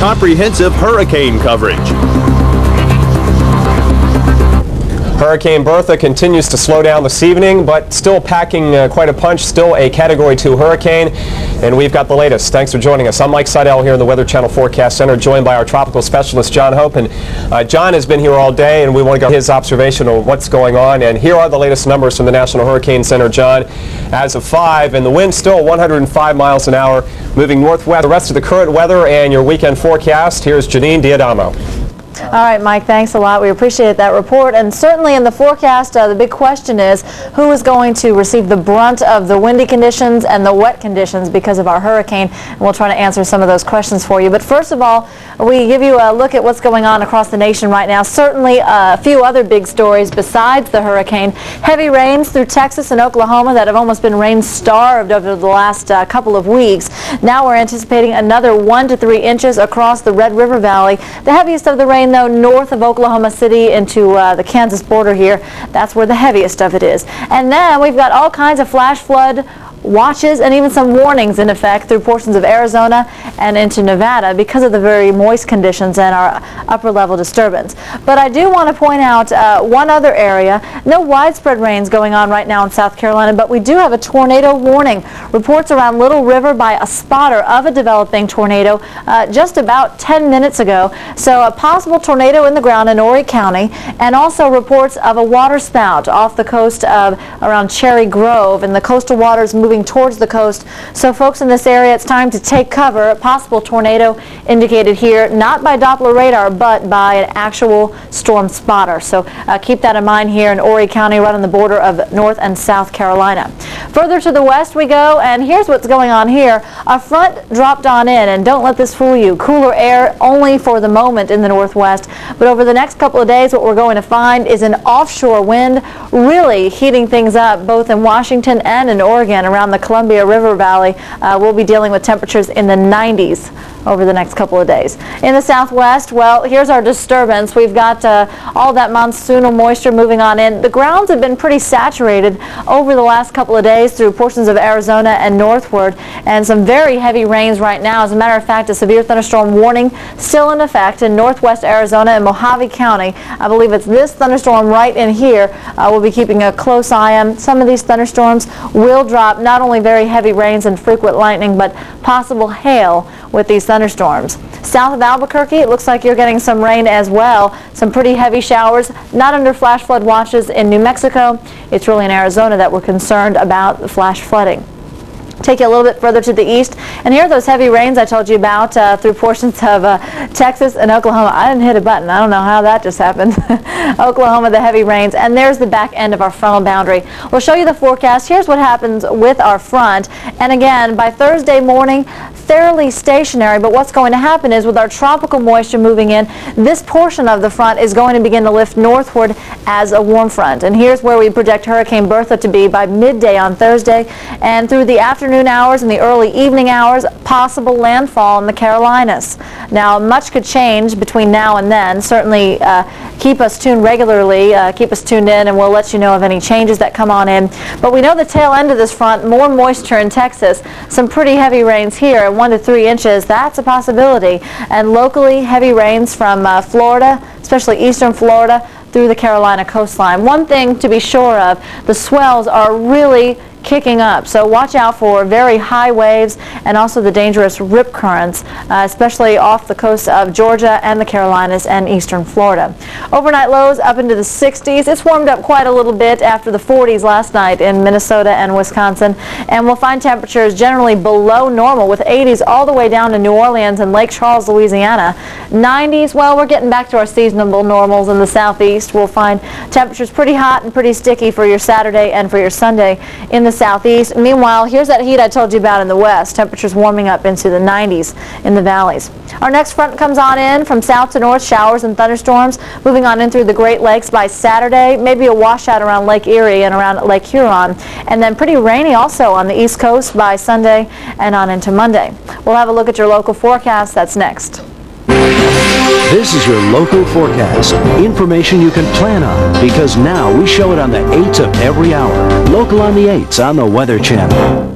comprehensive hurricane coverage. Hurricane Bertha continues to slow down this evening, but still packing quite a punch, still a Category 2 hurricane, and we've got the latest. Thanks for joining us. I'm Mike Seidel here in the Weather Channel Forecast Center, joined by our tropical specialist, John Hope. And John has been here all day, and we want to get his observation of what's going on. And here are the latest numbers from the National Hurricane Center, John. As of 5, and the wind still 105 miles an hour, moving northwest. The rest of the current weather and your weekend forecast, here's Janine D'Adamo. All right, Mike, thanks a lot. We appreciate that report. And certainly in the forecast, the big question is who is going to receive the brunt of the windy conditions and the wet conditions because of our hurricane. And we'll try to answer some of those questions for you. But first of all, we give you a look at what's going on across the nation right now. Certainly a few other big stories besides the hurricane. Heavy rains through Texas and Oklahoma that have almost been rain-starved over the last couple of weeks. Now we're anticipating another 1 to 3 inches across the Red River Valley. The heaviest of the rain, though, north of Oklahoma City into the Kansas border here. That's where the heaviest of it is. And then we've got all kinds of flash flood watches and even some warnings in effect through portions of Arizona and into Nevada because of the very moist conditions and our upper level disturbance. But I do want to point out one other area. No widespread rains going on right now in South Carolina, but we do have a tornado warning. Reports around Little River by a spotter of a developing tornado just about 10 minutes ago. So a possible tornado in the ground in Horry County, and also reports of a water spout off the coast of around Cherry Grove, and the coastal waters moving towards the coast. So folks in this area, it's time to take cover. A possible tornado indicated here, not by Doppler radar, but by an actual storm spotter. So keep that in mind here in Horry County, right on the border of North and South Carolina. Further to the west we go, and here's what's going on here. A front dropped on in, and don't let this fool you. Cooler air only for the moment in the northwest, but over the next couple of days what we're going to find is an offshore wind really heating things up both in Washington and in Oregon around the Columbia River Valley. We'll be dealing with temperatures in the 90s over the next couple of days. In the southwest, well, here's our disturbance. We've got all that monsoonal moisture moving on in. The grounds have been pretty saturated over the last couple of days through portions of Arizona and northward, and some very heavy rains right now. As a matter of fact, a severe thunderstorm warning still in effect in northwest Arizona and Mojave County. I believe it's this thunderstorm right in here we'll be keeping a close eye on. Some of these thunderstorms will drop not only very heavy rains and frequent lightning, but possible hail with these thunderstorms. South of Albuquerque, it looks like you're getting some rain as well. Some pretty heavy showers, not under flash flood watches in New Mexico. It's really in Arizona that we're concerned about the flash flooding. Take you a little bit further to the east, and here are those heavy rains I told you about through portions of Texas and Oklahoma. I didn't hit a button. I don't know how that just happened. Oklahoma, the heavy rains, and there's the back end of our frontal boundary. We'll show you the forecast. Here's what happens with our front, and again, by Thursday morning, fairly stationary, but what's going to happen is with our tropical moisture moving in, this portion of the front is going to begin to lift northward as a warm front. And here's where we project Hurricane Bertha to be by midday on Thursday, and through the afternoon hours and the early evening hours, possible landfall in the Carolinas. Now, much could change between now and then. Certainly keep us tuned regularly, keep us tuned in, and we'll let you know of any changes that come on in. But we know the tail end of this front, more moisture in Texas, some pretty heavy rains here, 1 to 3 inches. That's a possibility. And locally, heavy rains from Florida, especially eastern Florida, through the Carolina coastline. One thing to be sure of, the swells are really kicking up, so watch out for very high waves and also the dangerous rip currents, especially off the coast of Georgia and the Carolinas and eastern Florida. Overnight lows up into the 60s. It's warmed up quite a little bit after the 40s last night in Minnesota and Wisconsin, and we'll find temperatures generally below normal with 80s all the way down to New Orleans and Lake Charles, Louisiana. 90s, well, we're getting back to our seasonable normals in the southeast. We'll find temperatures pretty hot and pretty sticky for your Saturday and for your Sunday in the southeast. Meanwhile, here's that heat I told you about in the west. Temperatures warming up into the 90s in the valleys. Our next front comes on in from south to north, showers and thunderstorms moving on in through the Great Lakes by Saturday. Maybe a washout around Lake Erie and around Lake Huron, and then pretty rainy also on the east coast by Sunday and on into Monday. We'll have a look at your local forecast. That's next. This is your local forecast. Information you can plan on, because now we show it on the 8s of every hour. Local on the 8s on the Weather Channel.